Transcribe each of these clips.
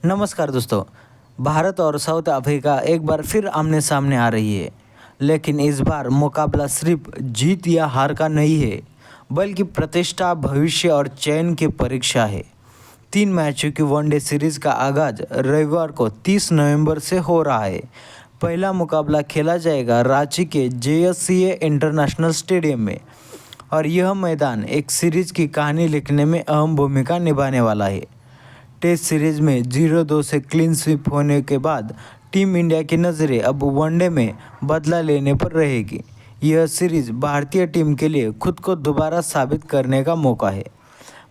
नमस्कार दोस्तों। भारत और साउथ अफ्रीका एक बार फिर आमने सामने आ रही है, लेकिन इस बार मुकाबला सिर्फ जीत या हार का नहीं है, बल्कि प्रतिष्ठा, भविष्य और चयन की परीक्षा है। 3 मैचों की वनडे सीरीज का आगाज रविवार को 30 नवंबर से हो रहा है। पहला मुकाबला खेला जाएगा रांची के JSCA इंटरनेशनल स्टेडियम में और यह मैदान एक सीरीज की कहानी लिखने में अहम भूमिका निभाने वाला है। टेस्ट सीरीज में 0-2 से क्लीन स्वीप होने के बाद टीम इंडिया की नज़रें अब वनडे में बदला लेने पर रहेगी। यह सीरीज भारतीय टीम के लिए खुद को दोबारा साबित करने का मौका है।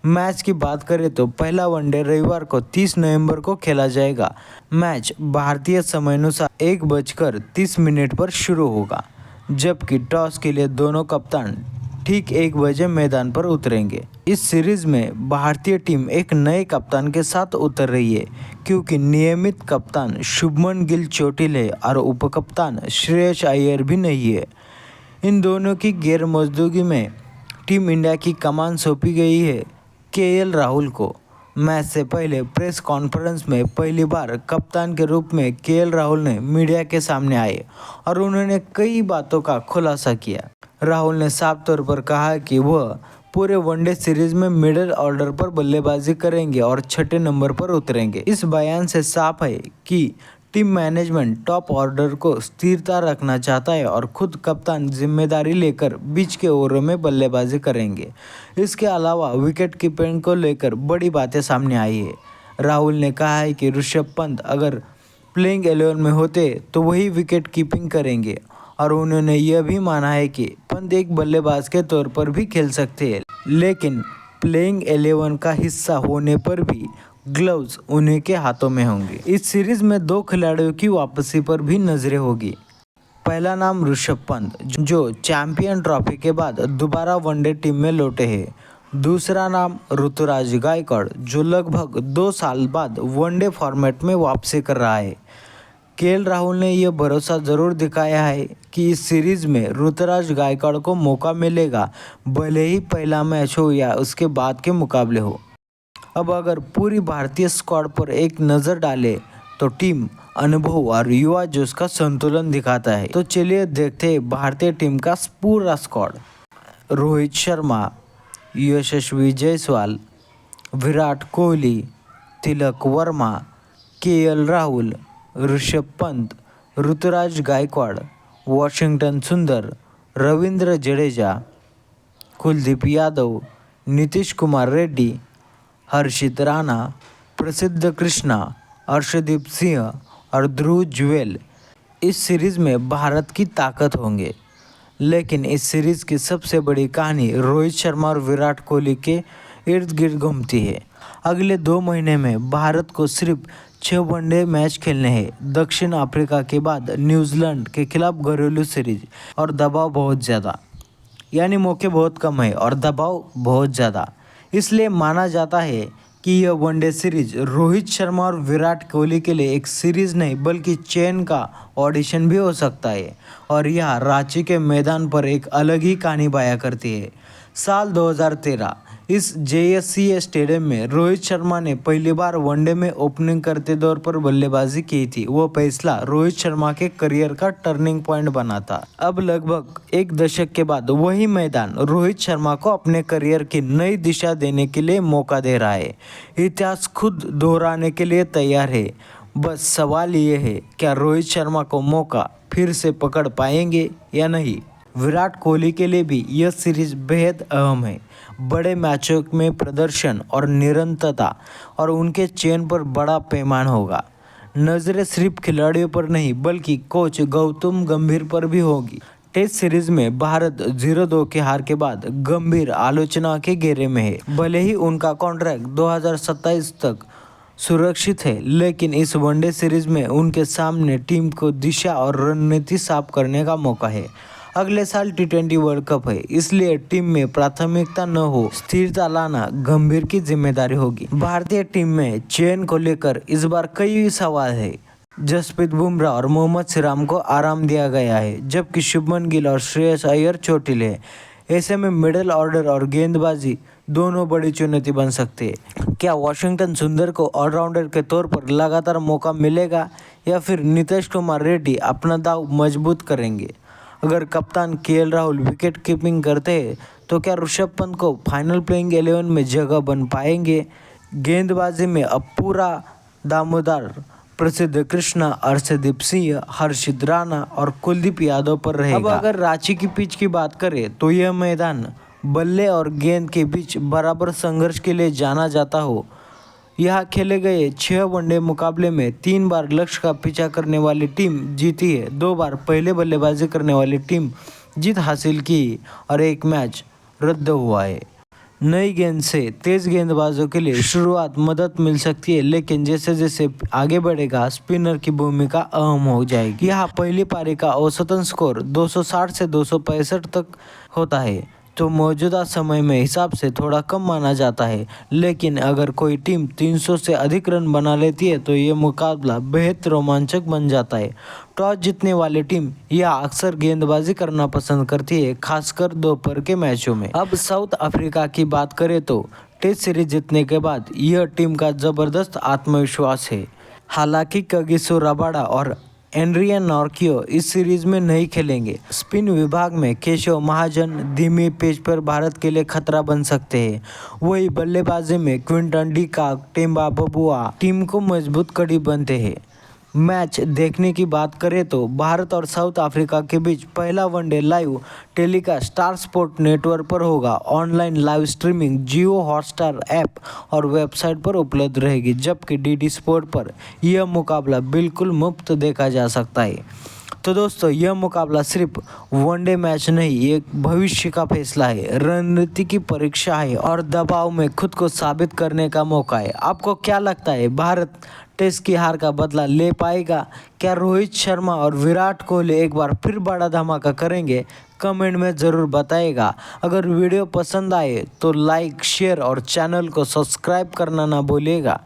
मैच की बात करें तो पहला वनडे रविवार को 30 नवंबर को खेला जाएगा। मैच भारतीय समय अनुसार 1:30 पर शुरू होगा, जबकि टॉस के लिए दोनों कप्तान ठीक 1 बजे मैदान पर उतरेंगे। इस सीरीज में भारतीय टीम एक नए कप्तान के साथ उतर रही है, क्योंकि नियमित कप्तान शुभमन गिल चोटिल है और उपकप्तान श्रेयस अय्यर भी नहीं है। इन दोनों की गैरमौजूदगी में टीम इंडिया की कमान सौंपी गई है KL राहुल को। मैच से पहले प्रेस कॉन्फ्रेंस में पहली बार कप्तान के रूप में KL राहुल ने मीडिया के सामने आए और उन्होंने कई बातों का खुलासा किया। राहुल ने साफ तौर पर कहा कि वह पूरे वनडे सीरीज में मिडिल ऑर्डर पर बल्लेबाजी करेंगे और छठे नंबर पर उतरेंगे। इस बयान से साफ है कि टीम मैनेजमेंट टॉप ऑर्डर को स्थिरता रखना चाहता है और खुद कप्तान जिम्मेदारी लेकर बीच के ओवरों में बल्लेबाजी करेंगे। इसके अलावा विकेट कीपिंग को लेकर बड़ी बातें सामने आई है। राहुल ने कहा है कि ऋषभ पंत अगर प्लेइंग 11 में होते तो वही विकेट कीपिंग करेंगे और उन्होंने यह भी माना है कि पंत एक बल्लेबाज के तौर पर भी खेल सकते हैं, लेकिन प्लेइंग 11 का हिस्सा होने पर भी ग्लव्स उन्हीं के हाथों में होंगे। इस सीरीज में 2 खिलाड़ियों की वापसी पर भी नजरें होगी। पहला नाम ऋषभ पंत, जो चैंपियन ट्रॉफी के बाद दोबारा वनडे टीम में लौटे हैं। दूसरा नाम ऋतुराज गायकवाड़, जो लगभग 2 साल बाद वनडे फॉर्मेट में वापसी कर रहा है। KL राहुल ने यह भरोसा जरूर दिखाया है कि इस सीरीज में ऋतुराज गायकवाड़ को मौका मिलेगा, भले ही पहला मैच हो या उसके बाद के मुकाबले हो। अब अगर पूरी भारतीय स्क्वाड पर एक नज़र डालें तो टीम अनुभव और युवा जोश का संतुलन दिखाता है। तो चलिए देखते हैं भारतीय टीम का पूरा स्क्वाड। रोहित शर्मा, यशस्वी जायसवाल, विराट कोहली, तिलक वर्मा, KL राहुल, ऋषभ पंत, ऋतुराज गायकवाड़, वॉशिंगटन सुंदर, रविंद्र जडेजा, कुलदीप यादव, नीतीश कुमार रेड्डी, हर्षित राणा, प्रसिद्ध कृष्णा, अर्शदीप सिंह और ध्रुव जुरेल इस सीरीज में भारत की ताकत होंगे। लेकिन इस सीरीज की सबसे बड़ी कहानी रोहित शर्मा और विराट कोहली के इर्द गिर्द घूमती है। अगले 2 महीने में भारत को सिर्फ 6 वनडे मैच खेलने हैं। दक्षिण अफ्रीका के बाद न्यूजीलैंड के खिलाफ घरेलू सीरीज और दबाव बहुत ज़्यादा, यानी मौके बहुत कम है और दबाव बहुत ज़्यादा। इसलिए माना जाता है कि यह वनडे सीरीज रोहित शर्मा और विराट कोहली के लिए एक सीरीज नहीं बल्कि चयन का ऑडिशन भी हो सकता है और यह रांची के मैदान पर एक अलग ही कहानी बयां करती है। साल 2013 इस JSCA स्टेडियम में रोहित शर्मा ने पहली बार वनडे में ओपनिंग करते दौर पर बल्लेबाजी की थी। वो फैसला रोहित शर्मा के करियर का टर्निंग पॉइंट बना था। अब लगभग 1 दशक के बाद वही मैदान रोहित शर्मा को अपने करियर की नई दिशा देने के लिए मौका दे रहा है। इतिहास खुद दोहराने के लिए तैयार है। बस सवाल ये है, क्या रोहित शर्मा को मौका फिर से पकड़ पाएंगे या नहीं। विराट कोहली के लिए भी यह सीरीज बेहद अहम है। बड़े मैचों में प्रदर्शन और निरंतरता और उनके चयन पर बड़ा पैमाना होगा। नज़रें सिर्फ खिलाड़ियों पर नहीं बल्कि कोच गौतम गंभीर पर भी होगी। टेस्ट सीरीज में भारत 0-2 के हार के बाद गंभीर आलोचना के घेरे में है। भले ही उनका कॉन्ट्रैक्ट 2027 तक सुरक्षित है, लेकिन इस वनडे सीरीज में उनके सामने टीम को दिशा और रणनीति साफ करने का मौका है। अगले साल T20 वर्ल्ड कप है, इसलिए टीम में प्राथमिकता न हो स्थिरता लाना गंभीर की जिम्मेदारी होगी। भारतीय टीम में चयन को लेकर इस बार कई सवाल है। जसप्रीत बुमराह और मोहम्मद सिराज को आराम दिया गया है, जबकि शुभमन गिल और श्रेयस अय्यर चोटिल है। ऐसे में मिडिल ऑर्डर और गेंदबाजी दोनों बड़ी चुनौती बन सकते हैं। क्या वाशिंगटन सुंदर को ऑलराउंडर के तौर पर लगातार मौका मिलेगा या फिर नीतीश कुमार रेड्डी अपना दाव मजबूत करेंगे? अगर कप्तान केएल राहुल विकेट कीपिंग करते हैं तो क्या ऋषभ पंत को फाइनल प्लेइंग 11 में जगह बन पाएंगे? गेंदबाजी में अब पूरा दामोदर, प्रसिद्ध कृष्णा, अर्शदीप सिंह, हर्षित राणा और कुलदीप यादव पर रहेगा। अब अगर रांची की पिच की बात करें तो यह मैदान बल्ले और गेंद के बीच बराबर संघर्ष के लिए जाना जाता हो। यहाँ खेले गए 6 वनडे मुकाबले में 3 बार लक्ष्य का पीछा करने वाली टीम जीती है, 2 बार पहले बल्लेबाजी करने वाली टीम जीत हासिल की और एक मैच रद्द हुआ है। नई गेंद से तेज गेंदबाजों के लिए शुरुआत मदद मिल सकती है, लेकिन जैसे जैसे आगे बढ़ेगा स्पिनर की भूमिका अहम हो जाएगी। यहाँ पहली पारी का औसतन स्कोर 260 से 265 तक होता है, तो मौजूदा समय में हिसाब से थोड़ा कम माना जाता है, लेकिन अगर कोई टीम 300 से अधिक रन बना लेती है तो ये मुकाबला बेहद रोमांचक बन जाता है। टॉस जीतने वाली टीम यह अक्सर गेंदबाजी करना पसंद करती है, खासकर दोपहर के मैचों में। अब साउथ अफ्रीका की बात करें तो टेस्ट सीरीज जीतने के बाद यह टीम का जबरदस्त आत्मविश्वास है। हालांकि कगिसो रबाडा और एंड्रियन नॉर्कियो इस सीरीज में नहीं खेलेंगे। स्पिन विभाग में केशव महाजन धीमी पेच पर भारत के लिए खतरा बन सकते हैं। वही बल्लेबाजी में क्विंटन डी कॉक, टेम्बा बबुआ टीम को मजबूत कड़ी बनते हैं। मैच देखने की बात करें तो भारत और साउथ अफ्रीका के बीच पहला one day live telecast star sport network पर होगा। ऑनलाइन लाइव स्ट्रीमिंग जियो हॉटस्टार ऐप और वेबसाइट पर उपलब्ध रहेगी, जबकि डीडी स्पोर्ट पर यह मुकाबला बिल्कुल मुफ्त देखा जा सकता है। तो दोस्तों, यह मुकाबला सिर्फ वनडे मैच नहीं, ये भविष्य का फैसला है, रणनीति की परीक्षा है और दबाव में खुद को साबित करने का मौका है। आपको क्या लगता है, भारत टेस्ट की हार का बदला ले पाएगा? क्या रोहित शर्मा और विराट कोहली एक बार फिर बड़ा धमाका करेंगे? कमेंट में ज़रूर बताइएगा। अगर वीडियो पसंद आए तो लाइक, शेयर और चैनल को सब्सक्राइब करना ना भूलिएगा।